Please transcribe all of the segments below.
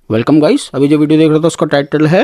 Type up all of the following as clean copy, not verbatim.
Welcome guys. अभी जो video देख रहे थे उसका टाइटल है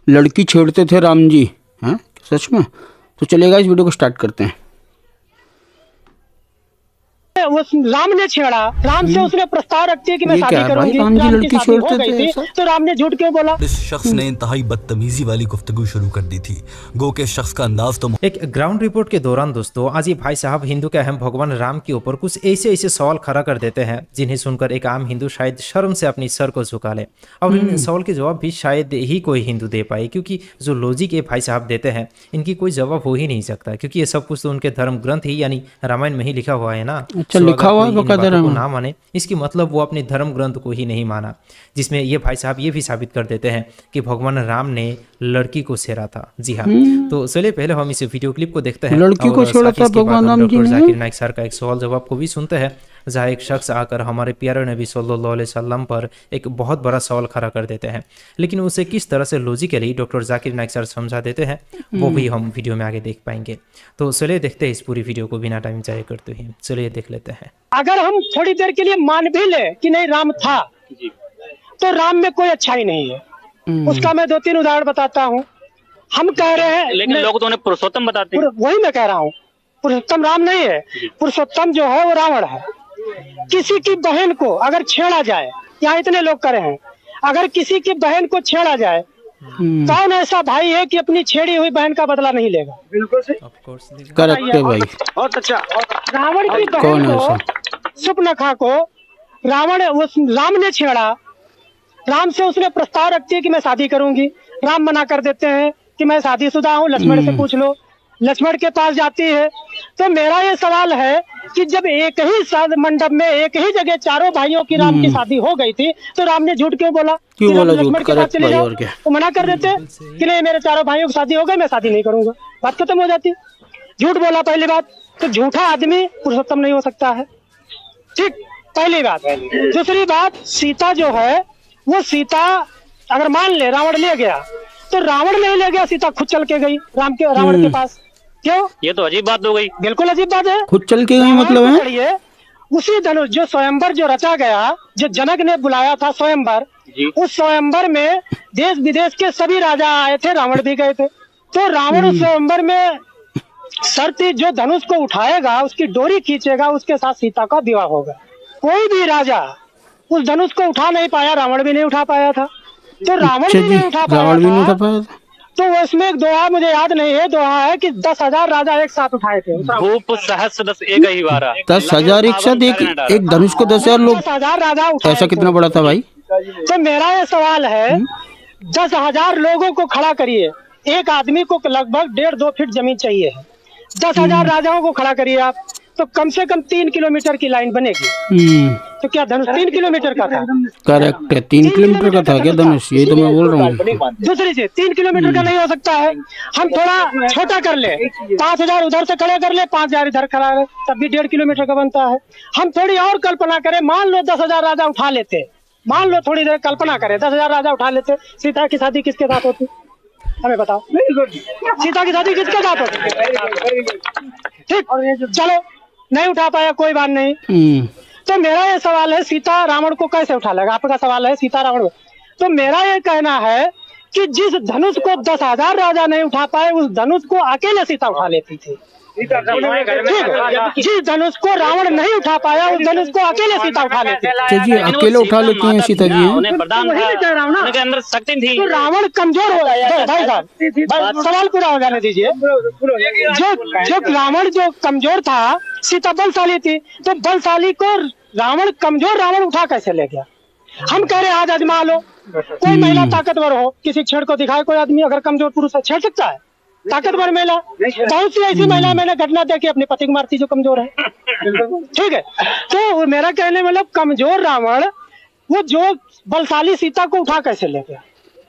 लड़की छेड़ते थे राम जी। हैं सच में? तो चलिए गाइस वीडियो को स्टार्ट करते हैं। वो राम ने छेड़ा, राम से उसने प्रस्ताव रखती है कि मैं ये क्या शादी है भाई? करूंगी। राम जी राम की लड़की शादी हो छेड़ते गई थे थी ऐसा? तो राम ने झूठ क्यों बोला? इस शख्स ने इंतहाई बदतमीजी वाली गुफ्तगू शुरू कर दी थी। गो के शख्स का अंदाज तो एक ग्राउंड रिपोर्ट के दौरान दोस्तों आज ये भाई साहब हिंदू के अहम भगवान राम के ऊपर कुछ ऐसे ऐसे सवाल खड़ा कर देते हैं जिन्हें सुनकर एक आम हिंदू शायद शर्म से अपनी सर को झुका ले। और इन सवाल के जवाब भी शायद ही कोई हिंदू दे पाए, क्योंकि जो लॉजिक ये भाई साहब देते हैं इनकी कोई जवाब हो ही नहीं सकता, क्योंकि ये सब कुछ तो उनके धर्म ग्रंथ ही यानी रामायण में ही लिखा हुआ है ना। अच्छा, तो लिखा अगर हुआ है कोई इन बकायदा बातों को रामायण? ना माने इसकी मतलब वो अपने धर्म ग्रंथ को ही नहीं माना, जिसमें ये भाई साहब ये भी साबित कर देते हैं कि भगवान राम ने लड़की को छेड़ा था। जी हाँ, तो चलिए पहले हम इस वीडियो क्लिप को देखते हैं। लड़की को और छेड़ा साथ ही था इसके बाद भगवान हम राम जी डॉक्टर ने? जाकिर नाइक सर का एक सवाल जवाब को भी सुनते हैं, जहाँ एक शख्स आकर हमारे प्यारे नबी सल्लल्लाहु अलैहि वसल्लम पर एक बहुत बड़ा सवाल खड़ा कर देते हैं, लेकिन उसे किस तरह से logically doctor Zakir Naik sir समझा देते हैं वो भी हम वीडियो में आगे देख पाएंगे। तो चलिए देखते हैं इस पूरी वीडियो को बिना टाइम जाया करते हुए। चलिए देख लेते हैं। अगर हम थोड़ी देर के लिए मान भी ले कि नहीं राम था, तो राम में कोई अच्छाई नहीं है। उसका मैं 2-3 उदाहरण बताता हूँ। हम कह रहे हैं लेकिन लोग तो उन्हें पुरुषोत्तम बताते हैं। वही मैं कह रहा हूँ, पुरुषोत्तम राम नहीं है, पुरुषोत्तम जो है वो रावण है। किसी की बहन को अगर छेड़ा जाए, यहाँ इतने लोग करे हैं, अगर किसी की बहन को छेड़ा जाए, कौन ऐसा भाई है कि अपनी छेड़ी हुई बहन का बदला नहीं लेगा? बिल्कुल सही, करेक्ट है भाई। बहुत अच्छा। रावण की कौन बहन है को, सुपनखा को राम ने छेड़ा। राम से उसने प्रस्ताव रखती है कि मैं शादी करूंगी। राम मना कर देते हैं कि मैं शादीशुदा हूँ, लक्ष्मण से पूछ लो। लक्ष्मण के पास जाती है। तो मेरा ये सवाल है कि जब एक ही मंडप में एक ही जगह चारों भाइयों की राम की शादी हो गई थी, तो राम ने झूठ क्यों बोला? क्यों कि बोला लक्ष्मण झूठ? के पास करेक्ट चले भाई। जाओ। और क्या? तो मना कर देते कि नहीं मेरे चारों भाइयों की शादी हो गई, मैं शादी नहीं करूंगा, बात खत्म हो जाती। झूठ बोला पहली बात। तो झूठा आदमी पुरुषोत्तम नहीं हो सकता है, ठीक, पहली बात। दूसरी बात, सीता जो है वो सीता अगर मान ले रावण ले गया, तो रावण नहीं ले गया, सीता खुद चल के गई रावण के पास। क्यों? ये तो अजीब बात हो गई। बिल्कुल अजीब बात है। खुद चल के गई मतलब है? पढ़िए, उसी धनुष जो स्वयंवर जो रचा गया, जो जनक ने बुलाया था स्वयंवर, उस स्वयंवर में देश विदेश के सभी राजा आए थे, रावण भी गए थे। तो रावण उस स्वयंवर में शर्त जो धनुष को उठाएगा, उसकी डोरी खींचेगा, उसके साथ सीता का विवाह होगा। कोई भी राजा उस धनुष को उठा नहीं पाया, रावण भी नहीं उठा पाया था। तो रावण भी नहीं उठा पाया रावण भी नहीं उठा था। पाया। तो उसमें एक दोहा मुझे याद नहीं है, दोहा है कि 10,000 राजा एक साथ उठाए थे। भूप सहस्र दस एक ही बारा। 10,000 एक साथ एक धनुष को 10,000 लोग? 10,000 राजा उठाए ऐसा थे। कितना बड़ा था भाई? तो मेरा ये सवाल है, 10,000 लोगों को खड़ा करिए, एक आदमी को लगभग 1.5-2 फीट जमीन चाहिए है। 10,000 राजाओं को खड़ा करिए आप, तो कम से कम 3 किलोमीटर की लाइन बनेगी। तो क्या धनुष 3 किलोमीटर का था? करेक्ट है, 3 किलोमीटर का था क्या धनुष? यही तो मैं बोल रहा हूँ। दूसरी चीज, 3 किलोमीटर का नहीं हो सकता है। हम थोड़ा छोटा कर ले, 5,000 उधर से खड़े कर ले, 5,000 इधर खड़ा है, तब भी 1.5 किलोमीटर का बनता है। हम थोड़ी और कल्पना करें, मान लो 10,000 राजा उठा लेते, मान लो थोड़ी देर कल्पना करें, 10,000 राजा उठा लेते, सीता की शादी किसके साथ होती? हमें बताओ, सीता की शादी किसके साथ होती? ठीक, चलो नहीं उठा पाया, कोई बात नहीं। तो मेरा ये सवाल है, सीता रावण को कैसे उठा लेगा? आपका सवाल है सीता रावण। तो मेरा ये कहना है कि जिस धनुष को 10,000 राजा नहीं उठा पाए, उस धनुष को अकेले सीता उठा लेती थी। जिस धनुष को रावण नहीं उठा पाया, उस धनुष को अकेले सीता उठा लेती थी। जी अकेले उठा लेती हैं सीता जी? उन्हें प्रदान वही मैं कह रहा हूँ ना, उनके अंदर शक्ति थी। तो रावण कमजोर हो गया। भाई साहब सवाल पूरा हो जाने दीजिए। जो रावण जो कमजोर था, सीता बलशाली थी, तो बलशाली को रावण कमजोर रावण उठा कैसे ले गया? हम कह रहे आज आजमा लो, कोई महिला ताकतवर हो, किसी छेड़ को दिखाए कोई आदमी, अगर कमजोर पुरुष है छेड़ सकता है? ताकतवर महिला, बहुत सी ऐसी महिला मैंने घटना देखी अपने पति को मारती जो कमजोर है। ठीक है, तो मेरा कहने मतलब कमजोर रावण वो जो बलशाली सीता को उठा कैसे ले गया?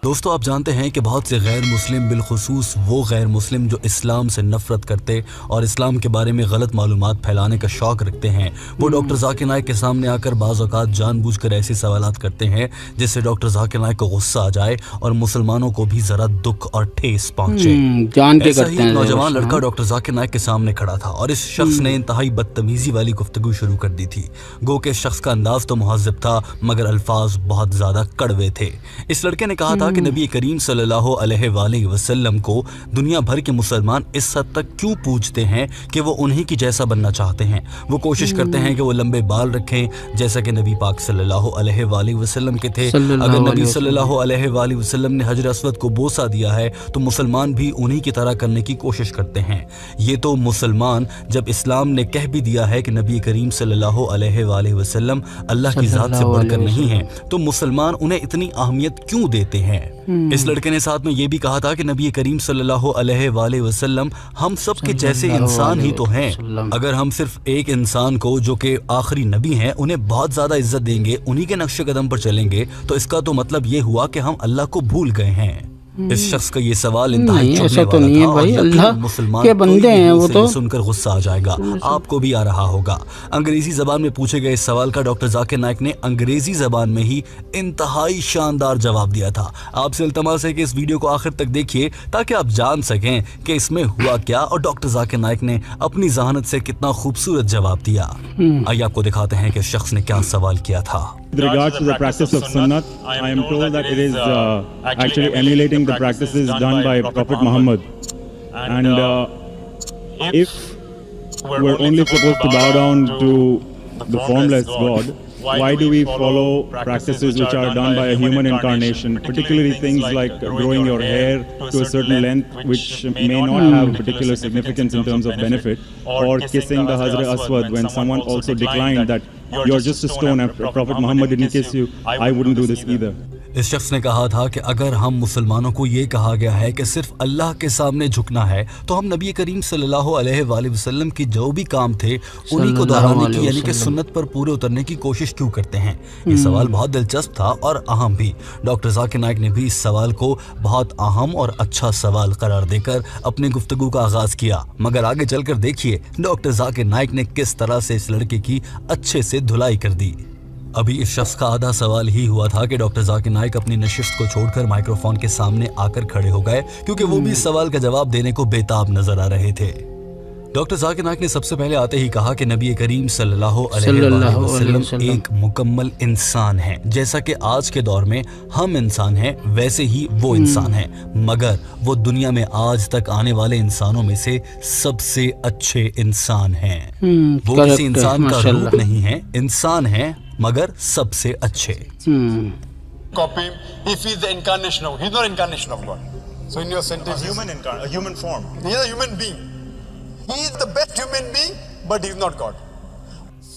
दोस्तों आप जानते हैं कि बहुत से गैर मुस्लिम, बिलखुसूस वो गैर मुस्लिम जो इस्लाम से नफरत करते और इस्लाम के बारे में गलत मालूमात फैलाने का शौक रखते हैं, वो डॉक्टर जाकिर नाइक के सामने आकर बाज़ औक़ात जानबूझकर ऐसे सवालात करते हैं जिससे डॉक्टर जाकिर नाइक को गुस्सा आ जाए और मुसलमानों को भी ज़रा दुख और ठेस पहुंचे। जान के ऐसा करते ही हैं। एक नौजवान लड़का डॉक्टर जाकिर नाइक के सामने खड़ा था और इस शख्स ने इंतहाई बदतमीजी वाली गुफ्तगू शुरू कर दी थी। गो के शख्स का अंदाज तो मुहज़्ज़ब था मगर अल्फाज बहुत ज़्यादा कड़वे थे। इस लड़के ने कहा था कि नबी करीम सल्लल्लाहु अलैहि वसल्लम को दुनिया भर के मुसलमान इस हद तक क्यों पूजते हैं कि वो उन्हीं की जैसा बनना चाहते हैं। वो कोशिश करते हैं कि वो लंबे बाल रखें जैसा कि नबी पाक सल्लल्लाहु अलैहि वसल्लम के थे। अगर नबी सल्लल्लाहु अलैहि वसल्लम ने हजर अस्वद को बोसा दिया है तो मुसलमान भी उन्हीं की तरह करने की कोशिश करते हैं। ये तो मुसलमान, जब इस्लाम ने कह भी दिया है कि नबी करीम सल्लल्लाहु अलैहि वसल्लम अल्लाह की ज़ात से बढ़कर नहीं है, तो मुसलमान उन्हें इतनी अहमियत क्यों देते हैं। इस लड़के ने साथ में ये भी कहा था कि नबी करीम सल्लल्लाहु अलैहि वसल्लम हम सब के जैसे इंसान ही तो हैं। अगर हम सिर्फ एक इंसान को जो कि आखिरी नबी हैं उन्हें बहुत ज़्यादा इज्जत देंगे, उन्हीं के नक्शे कदम पर चलेंगे, तो इसका तो मतलब ये हुआ कि हम अल्लाह को भूल गए हैं। इस शख्स का ये सवाल इंतहाई नहीं, ऐसा तो नहीं है भाई, अल्लाह मुसलमान के बंदे हैं वो तो। सुनकर गुस्सा आ जाएगा, आपको भी आ रहा होगा। अंग्रेजी जबान में पूछे गए इस सवाल का डॉक्टर जाकिर नाइक ने अंग्रेजी जबान में ही इंतहाई शानदार जवाब दिया था। आपसे इल्तमास है कि इस वीडियो को आखिर तक देखिए ताकि आप जान सकें कि इसमें हुआ क्या और डॉक्टर जाकिर नाइक ने अपनी जहानत से कितना खूबसूरत जवाब दिया। आइए आपको दिखाते हैं कि इस शख्स ने क्या सवाल किया था। With regards to the practice of Sunnat, I am told that it is actually emulating the practices done by Prophet Muhammad. And if we're only supposed to bow down to the formless God, why do we follow practices which are done by a human incarnation, particularly things like growing your hair to a certain length, which may not have particular significance in terms of benefit, or kissing the Hazrat Aswad when someone also declined that you're just a stone, and Prophet Muhammad didn't kiss you, I wouldn't do this either. इस शख्स ने कहा था कि अगर हम मुसलमानों को ये कहा गया है कि सिर्फ अल्लाह के सामने झुकना है तो हम नबी करीम सल्लल्लाहु अलैहि वसल्लम की जो भी काम थे उन्हीं को दोहराने की यानी कि सुन्नत पर पूरे उतरने की कोशिश क्यों करते हैं। ये सवाल बहुत दिलचस्प था और अहम भी। डॉक्टर जाकिर नाइक ने भी इस सवाल को बहुत अहम और अच्छा सवाल करार देकर अपनी गुफ्तगू का आगाज किया। मगर आगे चलकर देखिए डॉक्टर जाकिर नाइक ने किस तरह से इस लड़के की अच्छे से धुलाई कर दी। अभी इस शख्स का आधा सवाल ही हुआ था कि डॉक्टर जाकिर नाइक अपनी नशिस्त को छोड़कर माइक्रोफोन के सामने आकर खड़े हो गए क्योंकि वो भी इस सवाल का जवाब देने को बेताब नजर आ रहे थे। डॉक्टर जाकिर नाइक ने सबसे पहले आते ही कहा कि नबी करीम सल्लल्लाहु अलैहि वसल्लम एक मुकम्मल इंसान है। जैसा कि आज के दौर में हम इंसान हैं वैसे ही वो इंसान है, मगर वो दुनिया में आज तक आने वाले इंसानों में से सबसे अच्छे इंसान हैं। वो किसी इंसान का रूप नहीं है, इंसान है मगर सबसे अच्छे। Copy him if he's the incarnation of, he's not incarnation of God. So in your sentence, a human form. He is a human being. He is the best human being, but he's not God.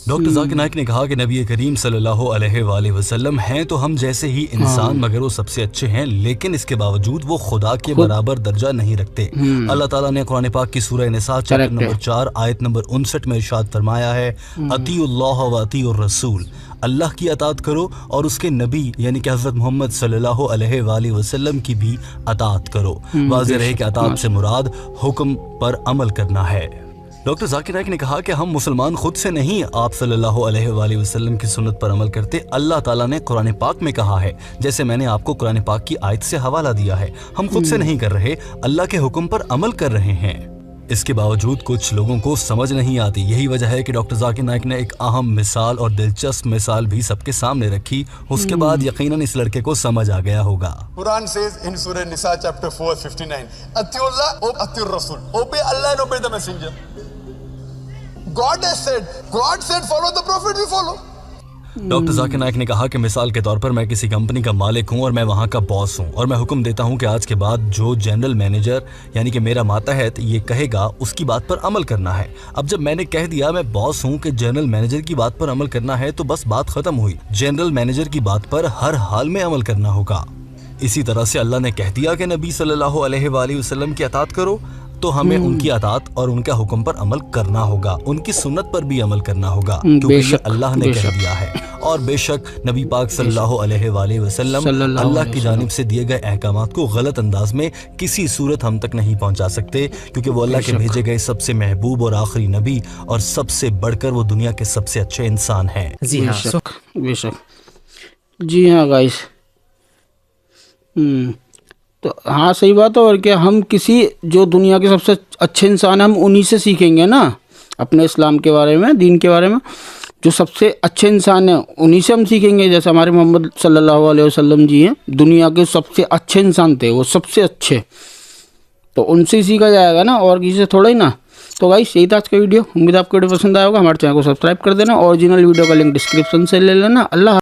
Doctor Zakir Naik ने कहा कि नबी करीम सल्लल्लाहु अलैहि वसल्लम हैं तो हम जैसे ही इंसान, मगर वो सबसे अच्छे हैं, लेकिन इसके बावजूद वो खुदा के बराबर दर्जा नहीं रखते। अल्लाह ताला ने कुरान पाक की सूरह निसा चैप्टर नंबर 4 आयत नंबर 59 में इरशाद फरमाया है, अतीउल्लाह व अतीउर रसूल, अल्लाह की अतात करो और उसके नबी यानी कि हज़रत मोहम्मद सल्लल्लाहु अलैहि वसल्लम की भी अतात करो। वाज़ेह रहे कि अतात से मुराद हुक्म पर अमल करना है। डॉक्टर जाकिर नाइक ने कहा कि हम मुसलमान खुद से नहीं आप सल्लल्लाहु अलैहि वसल्लम की सुन्नत पर अमल करते, अल्लाह ताला ने कुरान पाक में कहा है। जैसे मैंने आपको कुरान पाक की आयत से हवाला दिया है, हम खुद से नहीं कर रहे, अल्लाह के हुक्म पर अमल कर रहे हैं। इसके बावजूद कुछ लोगों को समझ नहीं आती। यही वजह है कि डॉक्टर जाकिर नाइक ने एक अहम मिसाल और दिलचस्प मिसाल भी सबके सामने रखी। उसके बाद यकीनन इस लड़के को समझ आ गया होगा। Quran says in Surah Nisa chapter 4 59, Atiullah o Atiur Rasul, obey Allah and obey the messenger. God has said, God said follow the prophet, we follow. Doctor Zakir Naik ने कहा कि मिसाल के तौर पर मैं किसी कंपनी का मालिक हूं और मैं वहां का बॉस हूं और मैं हुक्म देता हूं कि आज के बाद जो जनरल मैनेजर यानी कि मेरा मातहत ये कहेगा उसकी बात पर अमल करना है। अब जब मैंने कह दिया मैं बॉस हूं कि जनरल मैनेजर की बात पर अमल करना है तो बस बात खत्म हुई। जनरल मैनेजर की बात पर हर हाल में अमल करना होगा। इसी तरह से अल्लाह ने कह दिया कि नबी सल्लल्लाहु अलैहि वसल्लम की अतात करो, तो हमें उनकी अतात और उनके हुक्म पर अमल करना होगा, उनकी सुन्नत पर भी अमल करना होगा, क्योंकि ये अल्लाह ने कह दिया है। और बेशक नबी पाक सल्लल्लाहु अलैहि वसल्लम अल्लाह की जानिब से दिए गए अहकामात को गलत अंदाज में किसी सूरत हम तक नहीं पहुंचा सकते, क्योंकि वो अल्लाह के भेजे गए सबसे महबूब और आखिरी नबी और सबसे बढ़कर वो दुनिया के सबसे अच्छे इंसान हैं। जी हाँ। बेशक जी हाँ गाइस। तो हाँ सही बात है। और क्या, हम किसी जो दुनिया के सबसे अच्छे इंसान हैं हम उन्हीं से सीखेंगे ना अपने इस्लाम के बारे में, दीन के बारे में। जो सबसे अच्छे इंसान हैं उन्हीं से हम सीखेंगे। जैसे हमारे मोहम्मद सल्लल्लाहु अलैहि वसल्लम जी हैं, दुनिया के सबसे अच्छे इंसान थे, वो सबसे अच्छे, तो उनसे ही सीखा जाएगा ना, और किसी से थोड़ा ही ना। तो गाइस यही था आज का वीडियो। उम्मीद आपको वीडियो पसंद आया होगा। हमारे चैनल को सब्सक्राइब कर देना। ओरिजिनल वीडियो का लिंक डिस्क्रिप्शन से ले लेना। अल्लाह।